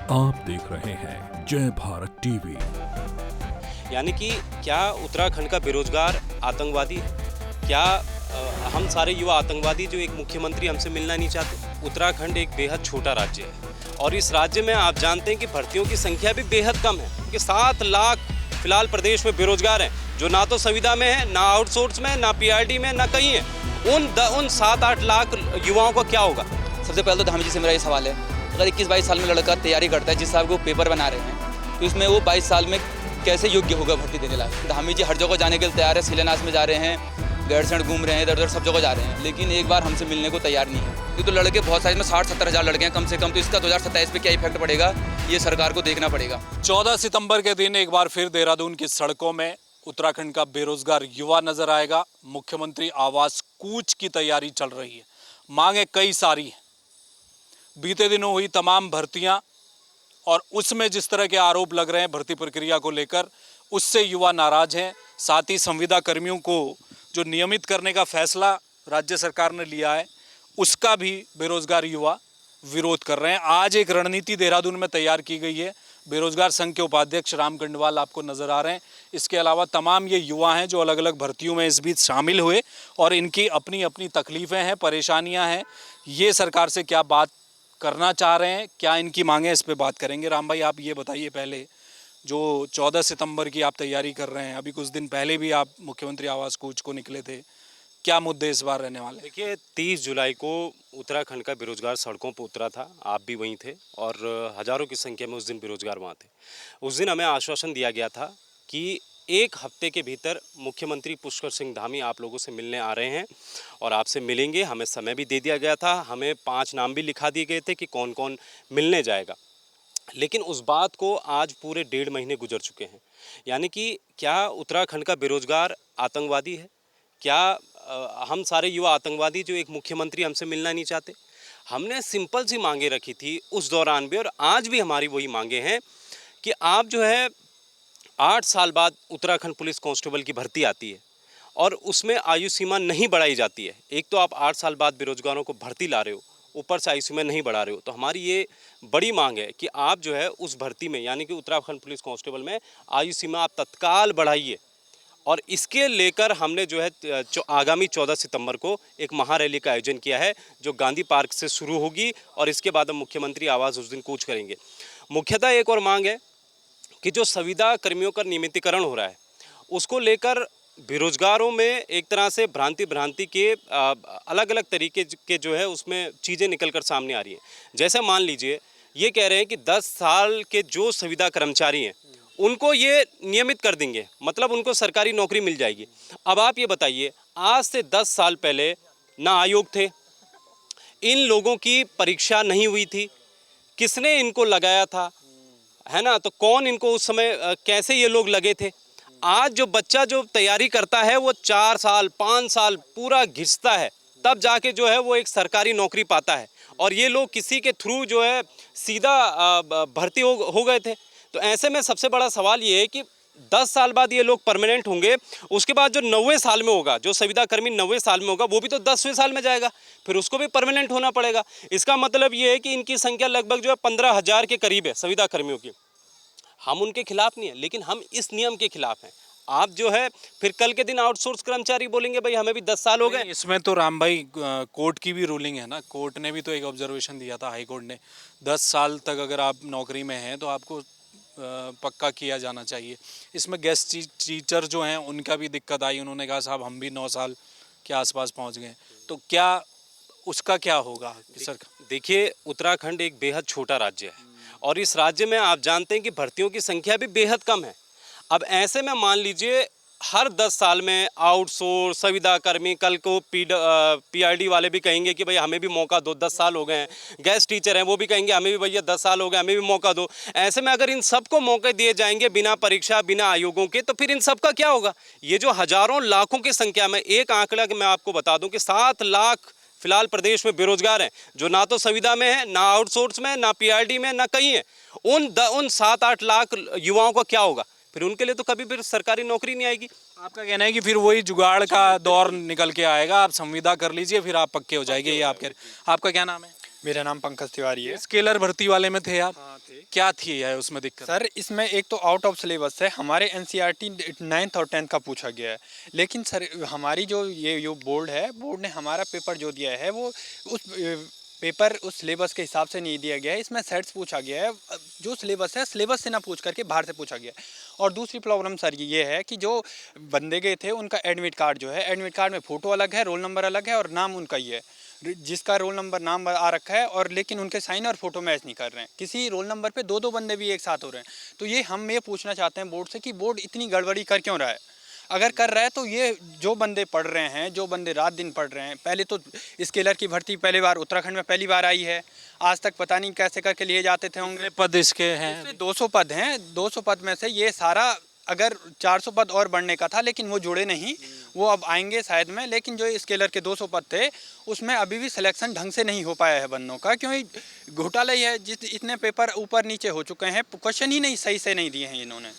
आप देख रहे हैं जय भारत टीवी। यानी कि क्या उत्तराखंड का बेरोजगार आतंकवादी है? क्या हम सारे युवा आतंकवादी जो एक मुख्यमंत्री हमसे मिलना नहीं चाहते? उत्तराखंड एक बेहद छोटा राज्य है और इस राज्य में आप जानते हैं कि भर्तियों की संख्या भी बेहद कम है, क्योंकि 7 लाख फिलहाल प्रदेश में बेरोजगार हैं, जो ना तो संविदा में है, ना आउटसोर्स में, ना पीआरडी में, ना कहीं है। उन 7-8 लाख युवाओं का क्या होगा? सबसे पहले तो धामी जी से मेरा ये सवाल है, अगर 21-22 साल में लड़का तैयारी करता है, जिस साल को पेपर बना रहे हैं, तो इसमें वो 22 साल में कैसे योग्य होगा भर्ती देने लायक? धामी जी हर जगह जाने के लिए तैयार है, शिलान्यास में जा रहे हैं, गैरसैंण घूम रहे हैं, इधर उधर सब जगह जा रहे हैं, लेकिन एक बार हमसे मिलने को तैयार नहीं है। ये तो लड़के बहुत सारे में 60-70 हज़ार लड़के हैं कम से कम, तो इसका 2027 पे क्या इफेक्ट पड़ेगा ये सरकार को देखना पड़ेगा। 14 सितंबर के दिन एक बार फिर देहरादून की सड़कों में उत्तराखंड का बेरोजगार युवा नजर आएगा। मुख्यमंत्री आवास कूच की तैयारी चल रही है, मांगे कई सारी हैं। बीते दिनों हुई तमाम भर्तियां और उसमें जिस तरह के आरोप लग रहे हैं भर्ती प्रक्रिया को लेकर, उससे युवा नाराज हैं। साथ ही संविदा कर्मियों को जो नियमित करने का फैसला राज्य सरकार ने लिया है, उसका भी बेरोजगार युवा विरोध कर रहे हैं। आज एक रणनीति देहरादून में तैयार की गई है। बेरोजगार संघ के उपाध्यक्ष राम गंडवाल आपको नजर आ रहे हैं। इसके अलावा तमाम ये युवा हैं जो अलग अलग भर्तियों में इस बीच शामिल हुए और इनकी अपनी अपनी तकलीफ़ें हैं, परेशानियां हैं। ये सरकार से क्या बात करना चाह रहे हैं, क्या इनकी मांगे, इस पे बात करेंगे। राम भाई, आप ये बताइए, पहले जो 14 सितंबर की आप तैयारी कर रहे हैं, अभी कुछ दिन पहले भी आप मुख्यमंत्री आवास कूच को निकले थे, क्या मुद्दे इस बार रहने वाले? देखिए, 30 जुलाई को उत्तराखंड का बेरोजगार सड़कों पर उतरा था, आप भी वहीं थे और हज़ारों की संख्या में उस दिन बेरोजगार वहाँ थे। उस दिन हमें आश्वासन दिया गया था कि 1 हफ्ते के भीतर मुख्यमंत्री पुष्कर सिंह धामी आप लोगों से मिलने आ रहे हैं और आपसे मिलेंगे। हमें समय भी दे दिया गया था, हमें 5 नाम भी लिखा दिए गए थे कि कौन कौन मिलने जाएगा। लेकिन उस बात को आज पूरे 1.5 महीने गुजर चुके हैं। यानी कि क्या उत्तराखंड का बेरोजगार आतंकवादी है? क्या हम सारे युवा आतंकवादी जो एक मुख्यमंत्री हमसे मिलना नहीं चाहते? हमने सिंपल सी मांगे रखी थी उस दौरान भी और आज भी हमारी वही मांगे हैं कि आप जो है 8 साल बाद उत्तराखंड पुलिस कांस्टेबल की भर्ती आती है और उसमें आयु सीमा नहीं बढ़ाई जाती है। एक तो आप 8 साल बाद बेरोजगारों को भर्ती ला रहे हो, ऊपर से आयु सीमा नहीं बढ़ा रहे हो। तो हमारी ये बड़ी मांग है कि आप जो है उस भर्ती में, यानी कि उत्तराखंड पुलिस कांस्टेबल में आयु सीमा आप तत्काल बढ़ाइए। और इसके लेकर हमने जो है आगामी 14 सितंबर को एक महारैली का आयोजन किया है, जो गांधी पार्क से शुरू होगी और इसके बाद हम मुख्यमंत्री आवास उस दिन कूच करेंगे। मुख्यतः एक और मांग है कि जो संविदा कर्मियों का नियमितीकरण हो रहा है, उसको लेकर बेरोजगारों में एक तरह से भ्रांति के अलग अलग तरीके के जो है उसमें चीज़ें निकल कर सामने आ रही हैं। जैसे मान लीजिए, ये कह रहे हैं कि 10 साल के जो संविदा कर्मचारी हैं उनको ये नियमित कर देंगे, मतलब उनको सरकारी नौकरी मिल जाएगी। अब आप ये बताइए, आज से 10 साल पहले ना आयोग थे, इन लोगों की परीक्षा नहीं हुई थी, किसने इनको लगाया था, है ना? तो कौन इनको उस समय कैसे ये लोग लगे थे? आज जो बच्चा जो तैयारी करता है वो 4 साल 5 साल पूरा घिसता है, तब जाके जो है वो एक सरकारी नौकरी पाता है। और ये लोग किसी के थ्रू जो है सीधा भर्ती हो गए थे। तो ऐसे में सबसे बड़ा सवाल ये है कि 10 साल बाद ये लोग परमानेंट होंगे, उसके बाद जो 90वें साल में होगा, जो संविदा कर्मी 90वें साल में होगा, वो भी तो 10वें साल में जाएगा, फिर उसको भी परमानेंट होना पड़ेगा। इसका मतलब ये है कि इनकी संख्या लगभग जो है 15,000 के करीब है संविदा कर्मियों की। हम उनके खिलाफ नहीं है, लेकिन हम इस नियम के खिलाफ हैं। आप जो है फिर कल के दिन आउटसोर्स कर्मचारी बोलेंगे भाई हमें भी 10 साल हो गए। इसमें तो राम भाई कोर्ट की भी रूलिंग है ना, कोर्ट ने भी तो एक ऑब्जर्वेशन दिया था, हाई कोर्ट ने 10 साल तक अगर आप नौकरी में हैं तो आपको पक्का किया जाना चाहिए। इसमें गेस्ट टीचर जो हैं उनका भी दिक्कत आई, उन्होंने कहा साहब हम भी 9 साल के आसपास पहुंच गए, तो क्या उसका क्या होगा? सर देखिए, उत्तराखंड एक बेहद छोटा राज्य है और इस राज्य में आप जानते हैं कि भर्तियों की संख्या भी बेहद कम है। अब ऐसे में मान लीजिए हर 10 साल में आउटसोर्स संविदा कर्मी, कल को पीआरडी वाले भी कहेंगे कि भाई हमें भी मौका दो, 10 साल हो गए हैं। गेस्ट टीचर हैं वो भी कहेंगे हमें भी भैया 10 साल हो गए, हमें भी मौका दो। ऐसे में अगर इन सबको मौके दिए जाएंगे बिना परीक्षा, बिना आयोगों के, तो फिर इन सबका क्या होगा? ये जो हज़ारों लाखों की संख्या में, एक आंकड़ा कि मैं आपको बता दूँ कि 7 लाख फिलहाल प्रदेश में बेरोजगार हैं, जो ना तो संविदा में है, ना आउटसोर्स में, ना पीआरडी में, ना कहीं है। उन 7-8 लाख युवाओं का क्या होगा? फिर उनके लिए तो कभी फिर सरकारी नौकरी नहीं आएगी। आपका कहना है कि फिर वही जुगाड़ का दौर निकल के आएगा, आप संविदा कर लीजिए फिर आप पक्के हो जाएंगे, ये आपका क्या नाम है? मेरा नाम पंकज तिवारी है। स्केलर भर्ती वाले में थे आप? हाँ थे। क्या थी है उसमें दिक्कत? सर इसमें एक तो आउट ऑफ सिलेबस है, हमारे एनसीईआरटी 9th और 10th का पूछा गया है, लेकिन सर हमारी जो बोर्ड है, बोर्ड ने हमारा पेपर जो दिया है वो उस पेपर उस सिलेबस के हिसाब से नहीं दिया गया है। इसमें सेट्स पूछा गया है, जो सिलेबस है सिलेबस से ना पूछ करके बाहर से पूछा गया है। और दूसरी प्रॉब्लम सर ये है कि जो बंदे गए थे उनका एडमिट कार्ड जो है, एडमिट कार्ड में फ़ोटो अलग है, रोल नंबर अलग है और नाम उनका ही है, जिसका रोल नंबर नाम आ रखा है, और लेकिन उनके साइन और फोटो मैच नहीं कर रहे हैं। किसी रोल नंबर पे दो बंदे भी एक साथ हो रहे हैं। तो ये हम ये पूछना चाहते हैं बोर्ड से कि बोर्ड इतनी गड़बड़ी कर क्यों रहा है। अगर कर रहा है तो ये जो बंदे पढ़ रहे हैं, जो बंदे रात दिन पढ़ रहे हैं, पहले तो स्केलर की भर्ती पहली बार उत्तराखंड में पहली बार आई है, आज तक पता नहीं कैसे करके लिए जाते थे होंगे। पद इसके हैं? इसमें 200 पद हैं, 200 पद में से ये सारा अगर 400 पद और बढ़ने का था, लेकिन वो जुड़े नहीं, वो अब आएंगे शायद में। लेकिन जो स्केलर के 200 पद थे उसमें अभी भी सिलेक्शन ढंग से नहीं हो पाया है बंदों का, क्योंकि घोटाला ही है। इतने पेपर ऊपर नीचे हो चुके हैं, क्वेश्चन ही नहीं सही से नहीं दिए हैं इन्होंने।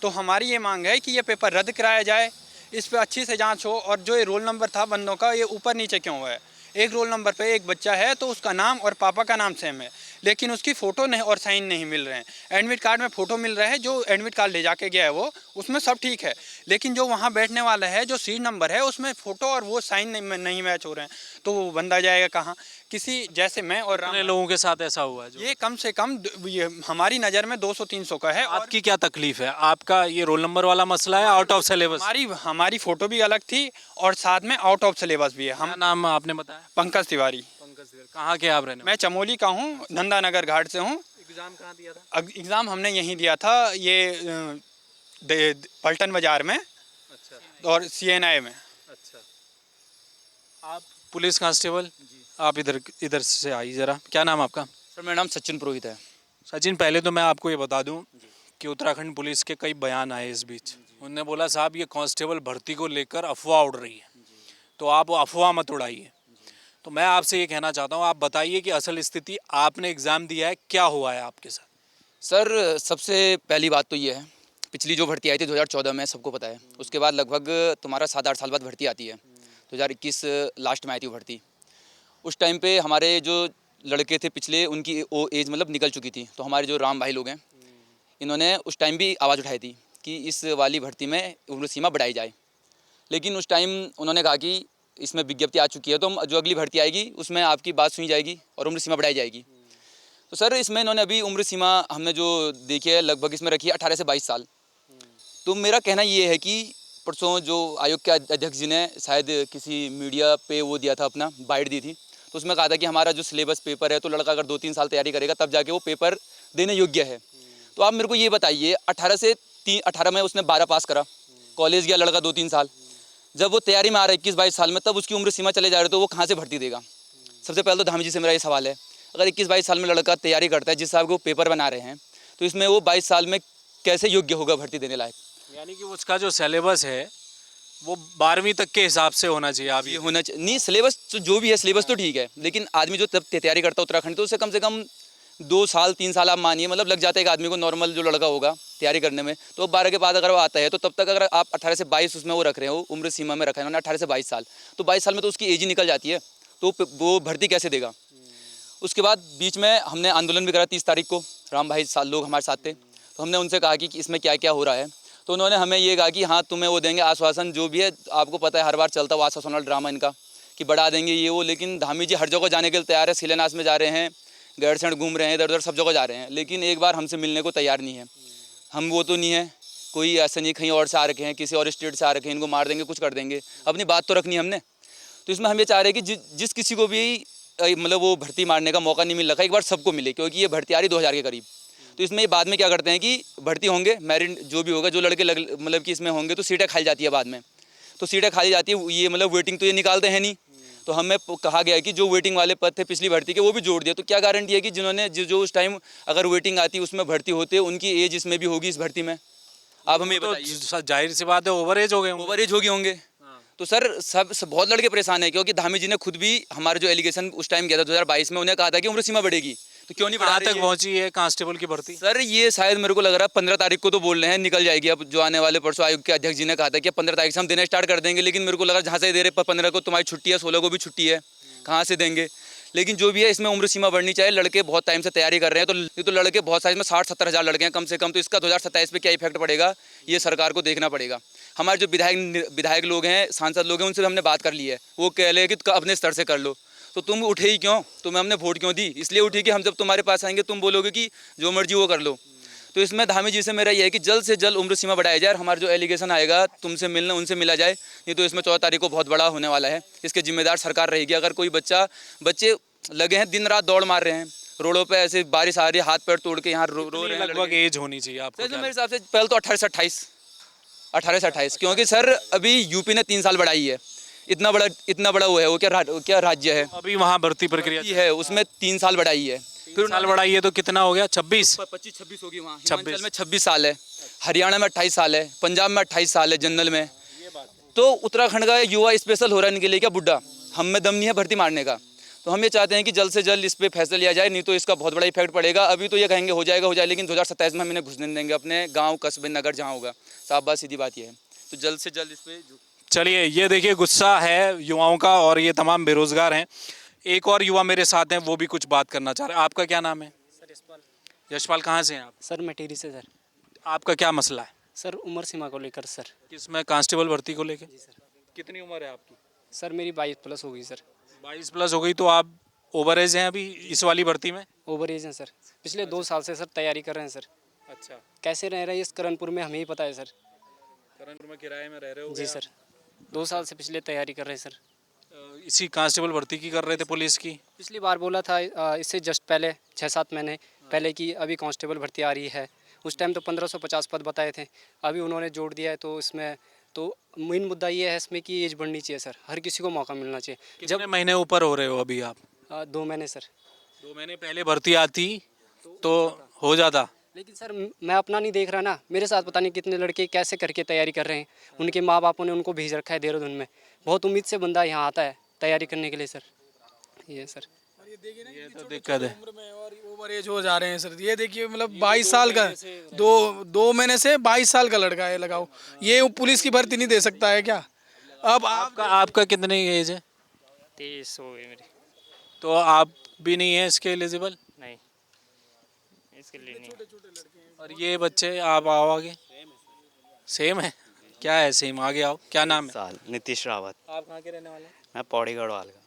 तो हमारी ये मांग है कि ये पेपर रद्द कराया जाए, इस पर अच्छी से जांच हो। और जो ये रोल नंबर था बंदों का, ये ऊपर नीचे क्यों हुआ है? एक रोल नंबर पे एक बच्चा है तो उसका नाम और पापा का नाम सेम है, लेकिन उसकी फ़ोटो नहीं और साइन नहीं मिल रहे हैं। एडमिट कार्ड में फ़ोटो मिल रहा है, जो एडमिट कार्ड ले जाके गया है वो, उसमें सब ठीक है, लेकिन जो वहाँ बैठने वाला है, जो सीट नंबर है, उसमें फ़ोटो और वो साइन नहीं मैच हो रहे हैं। तो वो बंदा जाएगा कहाँ? किसी जैसे मैं और कितने लोगों के साथ ऐसा हुआ है? ये कम से कम ये हमारी नज़र में 200-300 का है। और आपकी क्या तकलीफ है? आपका ये रोल नंबर वाला मसला है, आउट ऑफ सिलेबस? हमारी फ़ोटो भी अलग थी और साथ में आउट ऑफ सिलेबस भी है। क्या नाम आपने बताया? पंकज तिवारी। पंकज तिवारी। कहाँ के आप रहने? मैं चमोली का हूँ, नंदानगर घाट से हूँ। एग्जाम कहाँ दिया था? एग्ज़ाम हमने यहीं दिया था, ये पलटन बाज़ार में। अच्छा। और CNI में। अच्छा। आप पुलिस कांस्टेबल? आप इधर से आइए ज़रा। क्या नाम आपका? सर मेरा नाम सचिन पुरोहित है। सचिन, पहले तो मैं आपको ये बता दूं कि उत्तराखंड पुलिस के कई बयान आए इस बीच। उन्होंने बोला साहब ये कांस्टेबल भर्ती को लेकर अफवाह उड़ रही है, तो आप वो अफवाह मत उड़ाइए। तो मैं आपसे ये कहना चाहता हूँ, आप बताइए कि असल स्थिति, आपने एग्ज़ाम दिया है, क्या हुआ है आपके साथ? सर सबसे पहली बात तो ये है, पिछली जो भर्ती आई थी 2014 में, सबको पता है। उसके बाद लगभग तुम्हारा 7-8 साल बाद भर्ती आती है। 2021 लास्ट में आई थी भर्ती। उस टाइम पे हमारे जो लड़के थे पिछले, उनकी वो एज मतलब निकल चुकी थी। तो हमारे जो राम भाई लोग हैं, इन्होंने उस टाइम भी आवाज़ उठाई थी कि इस वाली भर्ती में उम्र सीमा बढ़ाई जाए। लेकिन उस टाइम उन्होंने कहा कि इसमें विज्ञप्ति आ चुकी है, तो जो अगली भर्ती आएगी उसमें आपकी बात सुनी जाएगी और उम्र सीमा बढ़ाई जाएगी। तो सर इसमें इन्होंने अभी उम्र सीमा हमने जो देखी है, लगभग इसमें रखी है 18 से 22 साल। तो मेरा कहना ये है कि परसों जो आयोग के अध्यक्ष जी ने शायद किसी मीडिया पे वो दिया था, अपना बाइट दी थी, तो उसमें कहा था कि हमारा जो सिलेबस पेपर है, तो लड़का अगर 2-3 साल तैयारी करेगा तब जाके वो पेपर देने योग्य है। तो आप मेरे को ये बताइए, 18 में उसने 12 पास करा, कॉलेज गया लड़का 2-3 साल, जब वो तैयारी में आ रहा है 21-22 साल में, तब उसकी उम्र सीमा चले जा रही है, तो वो कहाँ से भर्ती देगा? सबसे पहले तो धामी जी से मेरा ये सवाल है, अगर 21-22 साल में लड़का तैयारी करता है, जिस हिसाब के वो पेपर बना रहे हैं, तो इसमें वो 22 साल में कैसे योग्य होगा भर्ती देने लायक? यानी कि उसका जो सिलेबस है वो 12वीं तक के हिसाब से होना चाहिए। आप ये होना चाहिए नहीं, सिलेबस तो जो भी है सिलेबस तो ठीक है, लेकिन आदमी जो तब तैयारी करता है उत्तराखंड, तो उससे कम से कम 2 साल 3 साल आप मानिए, मतलब लग जाता है एक आदमी को, नॉर्मल जो लड़का होगा तैयारी करने में। तो 12 के बाद अगर वो आता है, तो तब तक अगर आप 18 से 22 उसमें वो रख रहे हो, उम्र सीमा में रखा है उन्होंने 18 से 22 साल, तो 22 साल में तो उसकी एज ही निकल जाती है, तो वो भर्ती कैसे देगा? उसके बाद बीच में हमने आंदोलन भी करा 30 तारीख को, राम भाई लोग हमारे साथ थे, तो हमने उनसे कहा कि इसमें क्या क्या हो रहा है। तो उन्होंने हमें ये कहा कि हाँ तुम्हें वो देंगे आश्वासन, जो भी है आपको पता है हर बार चलता हुआ आश्वासन वाला ड्रामा इनका कि बढ़ा देंगे ये वो। लेकिन धामी जी हर जगह जाने के लिए तैयार है, शिलान्यास में जा रहे हैं, गैरसैंण घूम रहे हैं, इधर उधर सब जगह जा रहे हैं, लेकिन एक बार हमसे मिलने को तैयार नहीं है। हम वो तो नहीं है, कोई ऐसा नहीं कहीं और से आ रखे हैं, किसी और स्टेट से आ रखे हैं, इनको मार देंगे, कुछ कर देंगे, अपनी बात तो रखनी है हमने। तो इसमें हम ये चाह रहे हैं कि जिस किसी को भी मतलब वो भर्ती मारने का मौका नहीं मिल रखा, एक बार सबको मिले, क्योंकि ये भर्ती आ रही 2000 के करीब। तो इसमें ये बाद में क्या करते हैं कि भर्ती होंगे, मेरिट जो भी होगा, जो लड़के मतलब कि इसमें होंगे, तो सीटें खाली जाती है बाद में, तो सीटें खाली जाती है, ये मतलब वेटिंग तो ये निकालते हैं नहीं। तो हमें कहा गया कि जो वेटिंग वाले पद थे पिछली भर्ती के, वो भी जोड़ दिया। तो क्या गारंटी है कि जिन्होंने जो उस टाइम अगर वेटिंग आती उसमें भर्ती होते, उनकी एज इसमें भी होगी इस भर्ती में? आप हमें तो जाहिर सी बात है ओवर एज हो गए, ओवर एज होंगे। तो सर सब बहुत लड़के परेशान है, क्योंकि धामी जी ने खुद भी हमारे जो एलिगेशन उस टाइम किया था 2022 में, उन्हें कहा था कि उम्र सीमा बढ़ेगी, तो क्यों नहीं बढ़ा? तक पहुंची है कांस्टेबल की भर्ती? सर ये शायद मेरे को लग रहा है 15 तारीख को तो बोल रहे हैं निकल जाएगी। अब जो आने वाले परसों आयोग के अध्यक्ष जी ने कहा था कि 15 तारीख से हम देना स्टार्ट कर देंगे, लेकिन मेरे को लगा जहाँ से दे रहे 15 को तुम्हारी छुट्टी है, 16 को भी छुट्टी है, कहाँ से देंगे? लेकिन जो भी है इसमें उम्र सीमा बढ़नी चाहिए। लड़के बहुत टाइम से तैयारी कर रहे हैं, तो ये तो लड़के बहुत सारे, इसमें 60-70 हज़ार लड़के हैं कम से कम। तो इसका 2027 पे क्या इफेक्ट पड़ेगा ये सरकार को देखना पड़ेगा। हमारे जो विधायक लोग हैं, सांसद लोग हैं, उनसे हमने बात कर ली है। वो कह रहे हैं कि अपने स्तर से कर लो। तो तुम उठे ही क्यों? तुम्हें हमने वोट क्यों दी? इसलिए उठी कि हम जब तुम्हारे पास आएंगे तुम बोलोगे कि जो मर्जी वो कर लो। तो इसमें धामी जी से मेरा ये है कि जल्द से जल्द उम्र सीमा बढ़ाई जाए और हमारा जो एलिगेशन आएगा तुमसे मिलना, उनसे मिला जाए। नहीं तो इसमें 14 तारीख को बहुत बड़ा होने वाला है। इसके जिम्मेदार सरकार रहेगी। अगर कोई बच्चे लगे हैं दिन रात दौड़ मार रहे हैं रोडों पे, ऐसे बारिश आ रही है, हाथ पैर तोड़ के यहाँ रो रहे हैं। लगभग एज होनी चाहिए आपको? मेरे हिसाब से पहले तो 18 से 28, क्योंकि सर अभी यूपी ने 3 साल बढ़ाई है। इतना बड़ा वो है, वो क्या राज्य है अभी वहाँ भर्ती प्रक्रिया है, उसमें 3 साल बढ़ाई है। फिर साल बढ़ाई है तो कितना हो गया? 26 होगी वहाँ। हिमाचल में 26 साल है, हरियाणा में 28 साल है, पंजाब में 28 साल है जनरल में। तो उत्तराखंड का युवा स्पेशल हो रहा है इनके लिए क्या बुड्ढा? हम में दम नहीं है भर्ती मारने का। तो हम ये चाहते हैं कि जल्द से जल्द इस पर फैसला लिया जाए, नहीं तो इसका बहुत बड़ा इफेक्ट पड़ेगा। अभी तो ये कहेंगे हो जाए, लेकिन 2027 में हम इन्हें घुसने देंगे अपने गाँव, कस्बे, नगर जहाँ होगा। साफ बात, सीधी बात ये है। तो जल्द से जल्द इस पर चलिए, ये देखिए गुस्सा है युवाओं का और ये तमाम बेरोजगार हैं। एक और युवा मेरे साथ हैं, वो भी कुछ बात करना चाह रहे हैं। आपका क्या नाम है? सर यशपाल। यशपाल, कहाँ से हैं आप? सर मैं टिहरी से। सर आपका क्या मसला है? सर उम्र सीमा को लेकर सर। किसमें? कांस्टेबल भर्ती को लेके? जी सर। कितनी उम्र है आपकी? सर मेरी 22+ हो गई सर। 22 प्लस हो गई तो आप ओवर एज हैं अभी इस वाली भर्ती में? ओवर एज हैं सर। पिछले 2 साल से सर तैयारी कर रहे हैं सर। अच्छा, कैसे रह रहे हैं इस करणपुर में हमें ही पता है सर। करणपुर में किराए में रह रहे हो? जी सर, 2 साल से पिछले तैयारी कर रहे हैं सर। इसी कांस्टेबल भर्ती की कर रहे थे पुलिस की? पिछली बार बोला था इससे जस्ट पहले 6-7 महीने पहले कि अभी कांस्टेबल भर्ती आ रही है। उस टाइम तो 1550 पद बताए थे, अभी उन्होंने जोड़ दिया है। तो इसमें तो मेन मुद्दा ये है इसमें कि एज बढ़नी चाहिए सर, हर किसी को मौका मिलना चाहिए। कितने महीने ऊपर हो रहे हो अभी आप? 2 महीने सर। 2 महीने पहले भर्ती आती तो हो जाता। लेकिन सर मैं अपना नहीं देख रहा ना, मेरे साथ पता नहीं कितने लड़के कैसे करके तैयारी कर रहे हैं। उनके माँ बापों ने उनको भेज रखा है देहरादून में। बहुत उम्मीद से बंदा यहाँ आता है तैयारी करने के लिए सर। ये सर ये तो दिक्कत है। उम्र में और ओवर एज हो जा रहे हैं सर। ये देखिए मतलब 22 साल का, 2 महीने से 22 साल का लड़का है। लगाओ, ये पुलिस की भर्ती नहीं दे सकता है क्या? अब आपका कितनी एज है? 23 हो गई मेरी। तो आप भी नहीं है इसके एलिजिबल? नहीं, इसके लिए नहीं। और ये बच्चे आप आओ आगे। सेम है? क्या है सेम? आगे आओ। क्या नाम है? साल नीतीश रावत। आप कहाँ के रहने वाले हैं? मैं पौड़ी गढ़वाल का।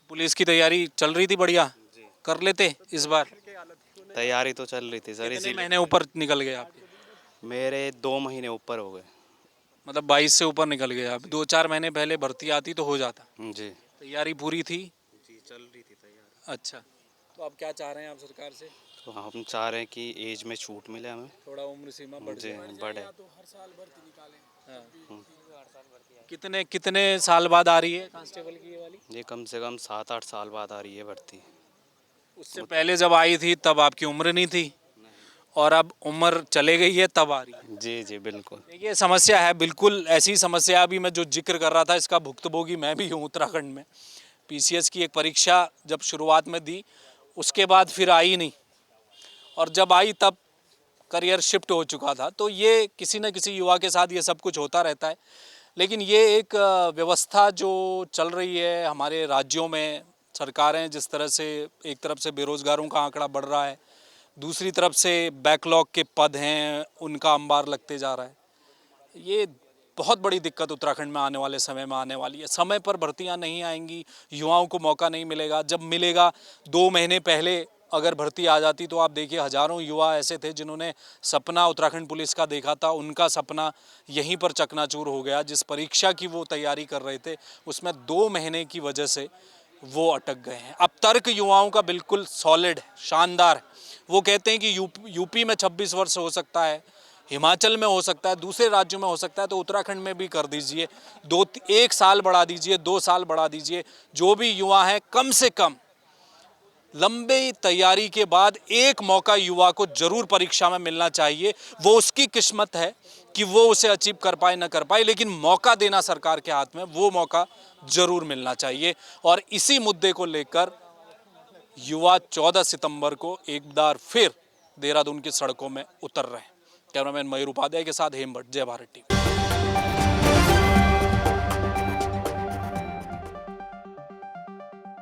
पुलिस की तैयारी चल रही थी बढ़िया? कर लेते इस बार? तैयारी तो चल रही थी सर। कितने इसीलिए महीने ऊपर निकल गए आपके? मेरे 2 महीने ऊपर हो गए। मतलब 22 से ऊपर निकल गए आप। 2-4 महीने पहले भर्ती आती तो हो जाता। जी तैयारी पूरी थी? जी, चल रही थी तैयारी। अच्छा, तो आप क्या चाह रहे हैं आप सरकार से? तो हम चाह रहे हैं कि एज में छूट मिले हमें। थोड़ा उम्र सीमा बढ़ जी जाए। बढ़े। कितने साल बाद आ रही है कांस्टेबल की ये वाली? ये कम से कम 7-8 साल बाद आ रही है भर्ती। उससे पहले जब आई थी तब आपकी उम्र नहीं थी और अब उम्र चले गई है तब आ रही है। जी जी बिल्कुल। ये समस्या है, बिल्कुल ऐसी समस्या। अभी मैं जो जिक्र कर रहा था इसका भुक्तभोगी मैं भी हूँ उत्तराखंड में। पीसीएस की एक परीक्षा जब शुरुआत में दी, उसके बाद फिर आई नहीं, और जब आई तब करियर शिफ्ट हो चुका था। तो ये किसी न किसी युवा के साथ ये सब कुछ होता रहता है। लेकिन ये एक व्यवस्था जो चल रही है हमारे राज्यों में, सरकारें जिस तरह से एक तरफ से बेरोज़गारों का आंकड़ा बढ़ रहा है, दूसरी तरफ से बैकलॉग के पद हैं उनका अंबार लगते जा रहा है। ये बहुत बड़ी दिक्कत उत्तराखंड में आने वाले समय में आने वाली है। समय पर भर्तियां नहीं आएंगी, युवाओं को मौका नहीं मिलेगा। जब मिलेगा 2 महीने पहले अगर भर्ती आ जाती तो आप देखिए हज़ारों युवा ऐसे थे जिन्होंने सपना उत्तराखंड पुलिस का देखा था, उनका सपना यहीं पर चकनाचूर हो गया। जिस परीक्षा की वो तैयारी कर रहे थे उसमें 2 महीने की वजह से वो अटक गए हैं। अब तर्क युवाओं का बिल्कुल सॉलिड है, शानदार है। वो कहते हैं कि यूपी में 26 वर्ष हो सकता है, हिमाचल में हो सकता है, दूसरे राज्यों में हो सकता है, तो उत्तराखंड में भी कर दीजिए। 1 साल बढ़ा दीजिए, 2 साल बढ़ा दीजिए। जो भी युवा हैं कम से कम लंबे तैयारी के बाद एक मौका युवा को जरूर परीक्षा में मिलना चाहिए। वो उसकी किस्मत है कि वो उसे अचीव कर पाए न कर पाए, लेकिन मौका देना सरकार के हाथ में, वो मौका जरूर मिलना चाहिए। और इसी मुद्दे को लेकर युवा 14 सितंबर को एक बार फिर देहरादून की सड़कों में उतर रहे हैं। कैमरामैन मयूर उपाध्याय के साथ हेम भट्ट, जय भारत टीवी।